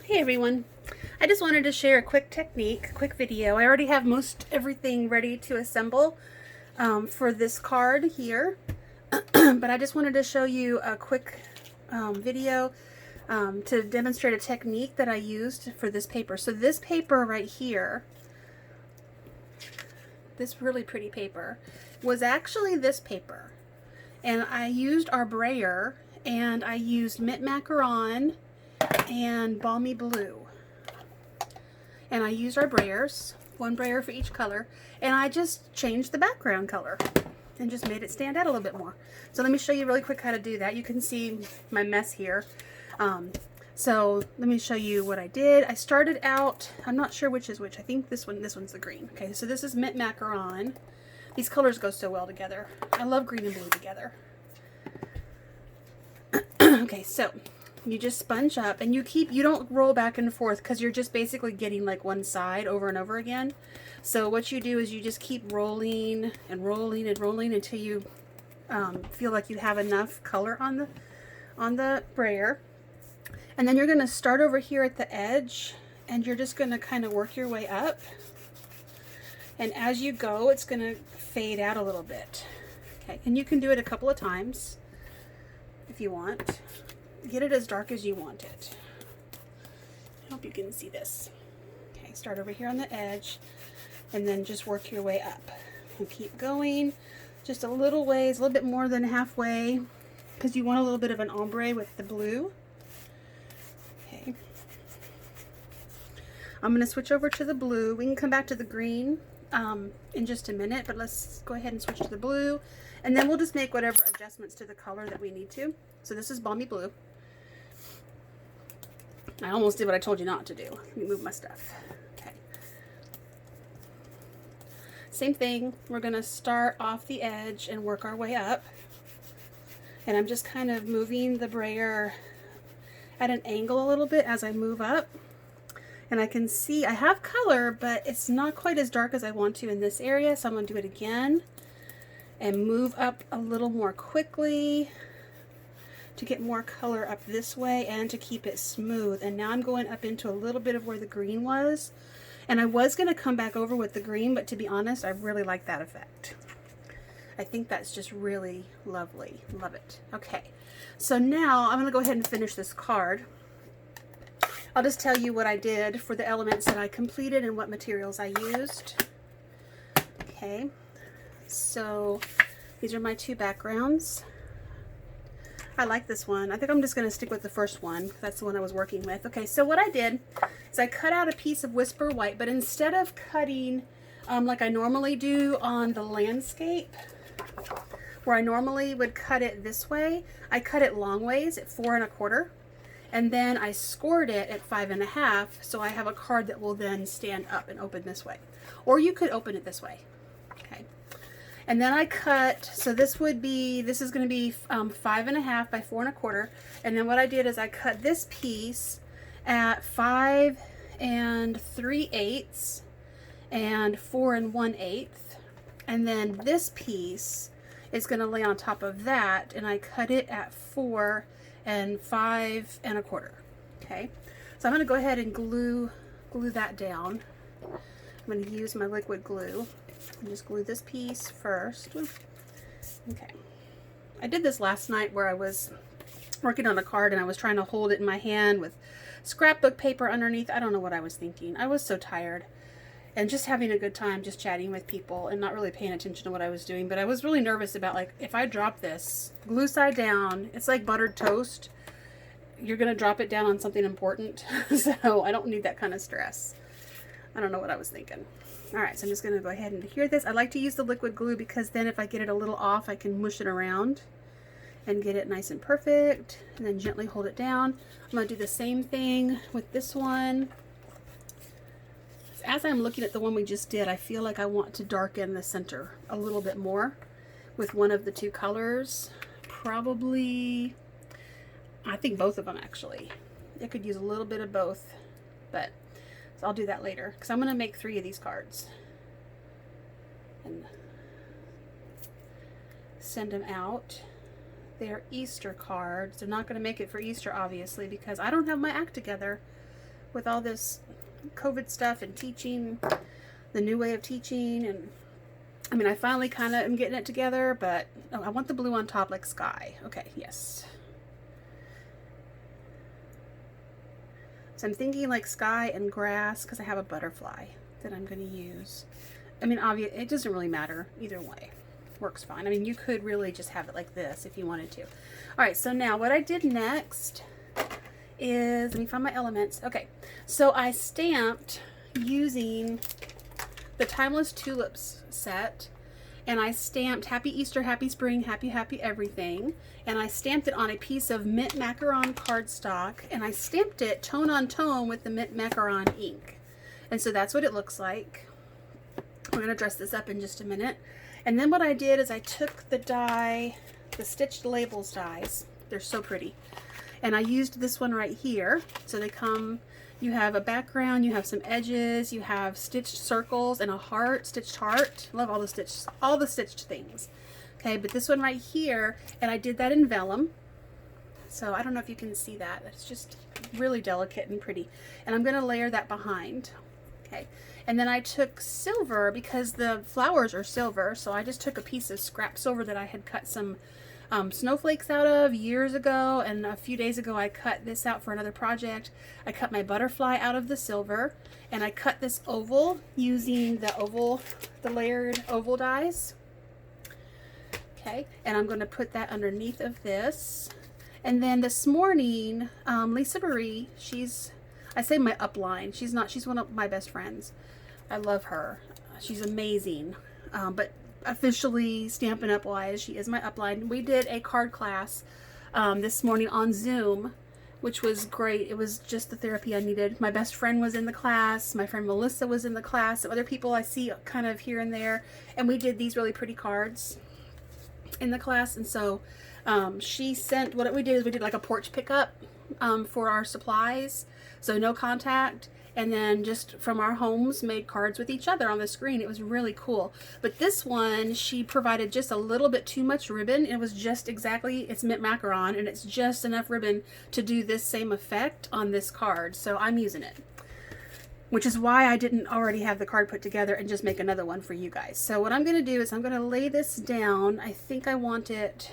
Hey everyone, I just wanted to share a quick technique, quick video. I already have most everything ready to assemble for this card here, but I just wanted to show you a quick video to demonstrate a technique that I used for this paper. So this paper right here, this really pretty paper, was actually this paper. And I used our brayer, and I used mint macaron and balmy blue, and I used our brayers, one brayer for each color, and I just changed the background color and just made it stand out a little bit more. So let me show you really quick how to do that. You can see my mess here. So let me show you what I did. I started out, I'm not sure which is which. I think this one's the green. Okay, so this is mint macaron. These colors go so well together. I love green and blue together. Okay, so you just sponge up, and you don't roll back and forth because you're just basically getting like one side over and over again. So what you do is you just keep rolling and rolling and rolling until you feel like you have enough color on the brayer. And then you're going to start over here at the edge, and you're just going to kind of work your way up. And as you go, it's going to fade out a little bit. Okay, and you can do it a couple of times if you want. Get it as dark as you want it. I hope you can see this. Okay, start over here on the edge, and then just work your way up. And keep going just a little ways, a little bit more than halfway, because you want a little bit of an ombre with the blue. Okay. I'm going to switch over to the blue. We can come back to the green in just a minute, but let's go ahead and switch to the blue, and then we'll just make whatever adjustments to the color that we need to. So this is balmy blue. I almost did what I told you not to do. Let me move my stuff. Okay. Same thing. We're going to start off the edge and work our way up. And I'm just kind of moving the brayer at an angle a little bit as I move up. And I can see I have color, but it's not quite as dark as I want to in this area. So I'm going to do it again and move up a little more quickly to get more color up this way and to keep it smooth. And now I'm going up into a little bit of where the green was. And I was going to come back over with the green, but to be honest, I really like that effect. I think that's just really lovely. Love it. Okay, so now I'm going to go ahead and finish this card. I'll just tell you what I did for the elements that I completed and what materials I used. Okay, so these are my two backgrounds. I like this one. I think I'm just going to stick with the first one. That's the one I was working with. Okay, so what I did is I cut out a piece of Whisper White, but instead of cutting like I normally do on the landscape, where I normally would cut it this way, I cut it long ways at 4 1/4, and then I scored it at 5 1/2, so I have a card that will then stand up and open this way. Or you could open it this way. Okay. And then I cut, so this is going to be 5 1/2 by 4 1/4. And then what I did is I cut this piece at 5 3/8 and 4 1/8. And then this piece is going to lay on top of that, and I cut it at 4 and 5 1/4. Okay, so I'm going to go ahead and glue that down. I'm going to use my liquid glue and just glue this piece first. Okay, I did this last night where I was working on a card and I was trying to hold it in my hand with scrapbook paper underneath. I don't know what I was thinking. I was so tired and just having a good time just chatting with people and not really paying attention to what I was doing. But I was really nervous about, like, if I drop this glue side down, it's like buttered toast. You're going to drop it down on something important. So I don't need that kind of stress. I don't know what I was thinking. All right, so I'm just going to go ahead and adhere this. I like to use the liquid glue because then if I get it a little off, I can mush it around and get it nice and perfect, and then gently hold it down. I'm going to do the same thing with this one. As I'm looking at the one we just did, I feel like I want to darken the center a little bit more with one of the two colors. Probably, I think both of them actually. I could use a little bit of both, but so I'll do that later because I'm going to make 3 of these cards and send them out. They're Easter cards. They're not going to make it for Easter, obviously, because I don't have my act together. with all this COVID stuff and teaching, the new way of teaching, and I mean, I finally kind of am getting it together, but oh, I want the blue on top like sky. Okay, yes. So I'm thinking like sky and grass because I have a butterfly that I'm going to use. I mean, obviously, it doesn't really matter either way. Works fine. I mean, you could really just have it like this if you wanted to. All right, so now what I did next is, let me find my elements. Okay, so I stamped using the Timeless Tulips set, and I stamped Happy Easter, Happy Spring, Happy Happy Everything, and I stamped it on a piece of mint macaron cardstock, and I stamped it tone on tone with the mint macaron ink. And so that's what it looks like. We're going to dress this up in just a minute. And then what I did is I took the die, the Stitched Labels dies, they're so pretty, and I used this one right here. So they come, you have a background, you have some edges, you have stitched circles and a heart, stitched heart. Love all the stitched things. Okay, but this one right here, and I did that in vellum. So I don't know if you can see that. It's just really delicate and pretty. And I'm going to layer that behind. Okay, and then I took silver because the flowers are silver, so I just took a piece of scrap silver that I had cut some snowflakes out of years ago, and a few days ago I cut this out for another project. I cut my butterfly out of the silver, and I cut this oval using the layered oval dies. Okay, and I'm going to put that underneath of this. And then this morning, Lisa Marie, I say my upline. She's one of my best friends. I love her. She's amazing. But officially Stampin' Up wise, she is my upline. We did a card class this morning on Zoom, which was great. It was just the therapy I needed. My best friend was in the class. My friend Melissa was in the class. Some other people I see kind of here and there. And we did these really pretty cards in the class. And so she sent, what we did is we did like a porch pickup for our supplies. So no contact, and then just from our homes made cards with each other on the screen. It was really cool. But this one, she provided just a little bit too much ribbon. It was just exactly, it's mint macaron, and it's just enough ribbon to do this same effect on this card. So I'm using it, which is why I didn't already have the card put together and just make another one for you guys. So what I'm going to do is I'm going to lay this down. I think I want it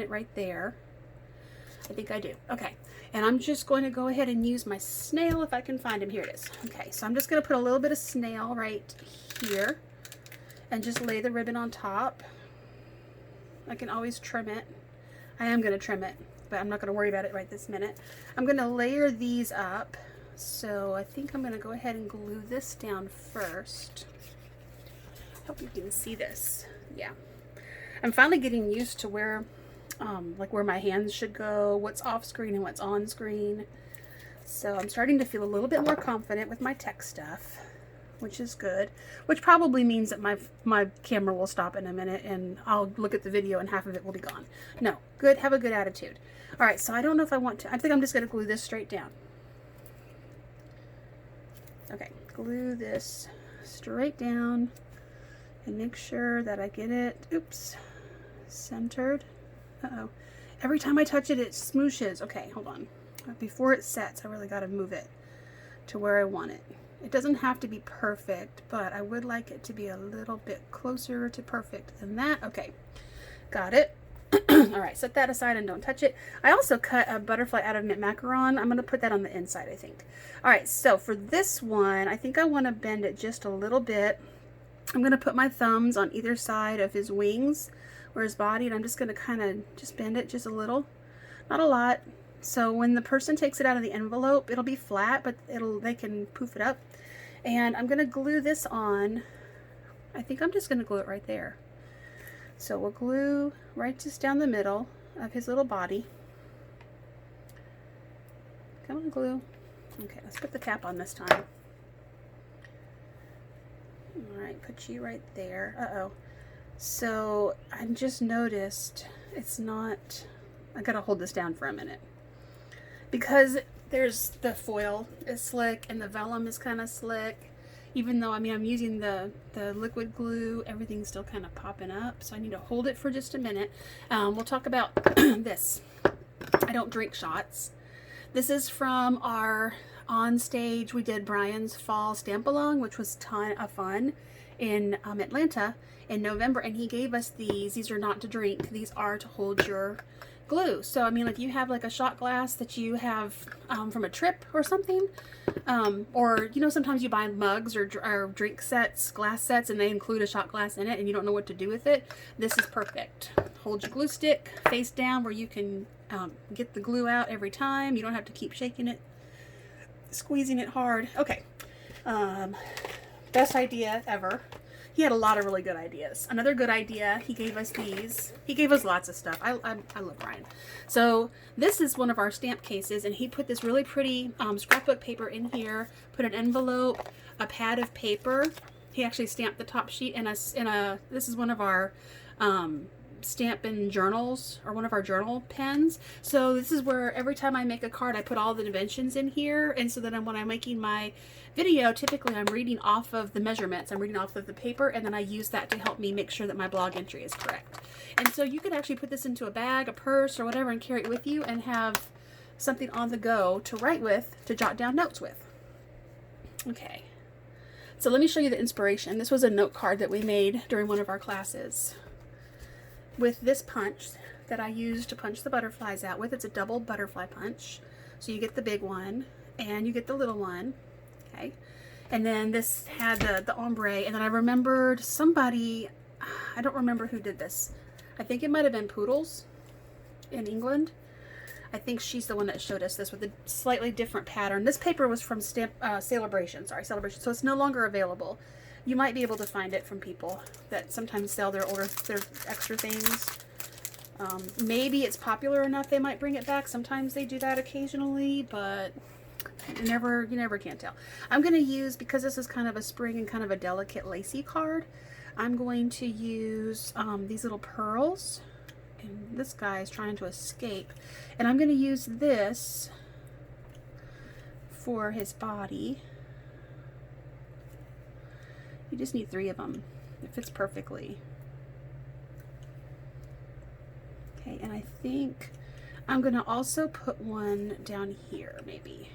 right there. I think I do. Okay. And I'm just going to go ahead and use my snail if I can find him. Here it is. Okay, so I'm just going to put a little bit of snail right here and just lay the ribbon on top. I can always trim it. I am going to trim it, but I'm not going to worry about it right this minute. I'm going to layer these up. So I think I'm going to go ahead and glue this down first. Hope you can see this. Yeah. I'm finally getting used to where my hands should go, what's off screen and what's on screen. So I'm starting to feel a little bit more confident with my tech stuff, which is good, which probably means that my camera will stop in a minute and I'll look at the video and half of it will be gone. No, good, have a good attitude. All right, so I don't know if I want to, I think I'm just going to glue this straight down. Okay, glue this straight down and make sure that I get it, oops, centered. Uh-oh. Every time I touch it, it smooshes. Okay, hold on. Before it sets, I really got to move it to where I want it. It doesn't have to be perfect, but I would like it to be a little bit closer to perfect than that. Okay, got it. All right, set that aside and don't touch it. I also cut a butterfly out of mint macaron. I'm going to put that on the inside, I think. All right, so for this one, I think I want to bend it just a little bit. I'm going to put my thumbs on either side of his wings or his body, and I'm just going to kind of just bend it just a little, not a lot. So when the person takes it out of the envelope, it'll be flat, but they can poof it up. And I'm going to glue this on. I think I'm just going to glue it right there. So we'll glue right just down the middle of his little body. Come on, glue. Okay, let's put the cap on this time. All right, put you right there. Uh-oh. So I just noticed it's not, I gotta hold this down for a minute because there's the foil is slick and the vellum is kind of slick. Even though, I mean, I'm using the liquid glue, everything's still kind of popping up. So I need to hold it for just a minute. We'll talk about this. I don't drink shots. This is from our on stage. We did Brian's fall stamp along, which was a ton of fun in Atlanta in November, and he gave us these. These are not to drink. These are to hold your glue. So I mean, like, you have like a shot glass that you have from a trip or something, or you know, sometimes you buy mugs or drink sets, glass sets, and they include a shot glass in it, and you don't know what to do with it. This is perfect. Hold your glue stick face down where you can get the glue out every time. You don't have to keep shaking it, squeezing it hard. Okay, best idea ever. He had a lot of really good ideas. Another good idea, he gave us these. He gave us lots of stuff. I love Brian. So this is one of our stamp cases, and he put this really pretty scrapbook paper in here, put an envelope, a pad of paper. He actually stamped the top sheet in a this is one of our Stampin journals, or one of our journal pens. So this is where every time I make a card, I put all the dimensions in here, and so then when I'm making my video, typically I'm reading off of the measurements, I'm reading off of the paper, and then I use that to help me make sure that my blog entry is correct. And so you could actually put this into a bag, a purse, or whatever, and carry it with you and have something on the go to write with, to jot down notes with. Okay, so let me show you the inspiration. This was a note card that we made during one of our classes with this punch that I used to punch the butterflies out with. It's a double butterfly punch. So you get the big one and you get the little one. Okay. And then this had the ombre, and then I remembered somebody, I don't remember who did this. I think it might have been Poodles in England. I think she's the one that showed us this with a slightly different pattern. This paper was from Celebration. Celebration. So it's no longer available. You might be able to find it from people that sometimes sell their extra things. Maybe it's popular enough they might bring it back. Sometimes they do that occasionally, but you never can tell. I'm going to use, because this is kind of a spring and kind of a delicate lacy card, I'm going to use these little pearls. And this guy is trying to escape. And I'm going to use this for his body. You just need 3 of them. It fits perfectly. Okay, and I think I'm going to also put one down here, maybe.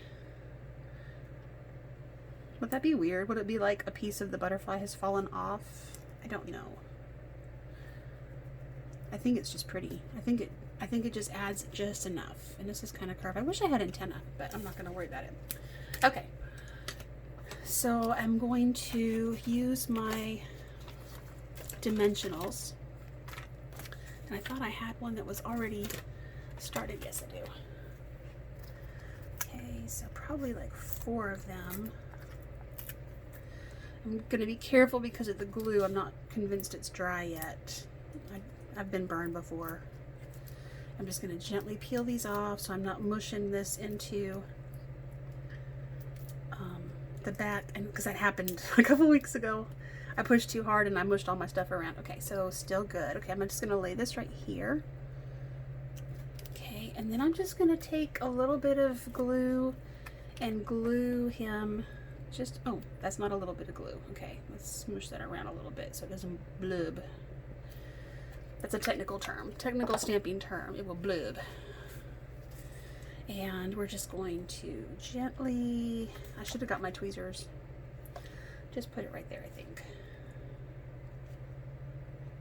Would that be weird? Would it be like a piece of the butterfly has fallen off? I don't know. I think it's just pretty. I think it just adds just enough. And this is kind of curved. I wish I had antenna, but I'm not going to worry about it. Okay. So I'm going to use my dimensionals. And I thought I had one that was already started. Yes, I do. Okay, so probably like 4 of them. I'm going to be careful because of the glue. I'm not convinced it's dry yet. I've been burned before. I'm just going to gently peel these off so I'm not mushing this into the back, and because that happened a couple weeks ago. I pushed too hard and I mushed all my stuff around. Okay, so still good. Okay, I'm just going to lay this right here. Okay, and then I'm just going to take a little bit of glue and glue him. Just, oh, that's not a little bit of glue. Okay, let's smoosh that around a little bit so it doesn't blub. That's a technical term, technical stamping term. It will blub. And we're just going to gently, I should have got my tweezers. Just put it right there, I think.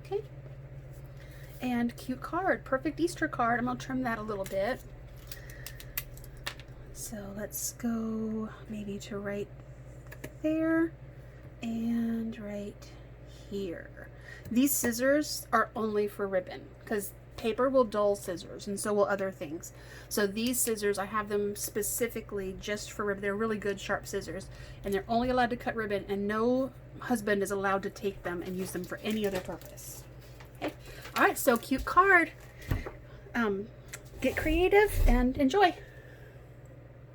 Okay. And cute card, perfect Easter card. I'm gonna trim that a little bit. So let's go maybe to right there and right here. These scissors are only for ribbon because paper will dull scissors, and so will other things. So these scissors, I have them specifically just for ribbon. They're really good sharp scissors, and they're only allowed to cut ribbon, and no husband is allowed to take them and use them for any other purpose. Okay. All right, so cute card. Get creative and enjoy.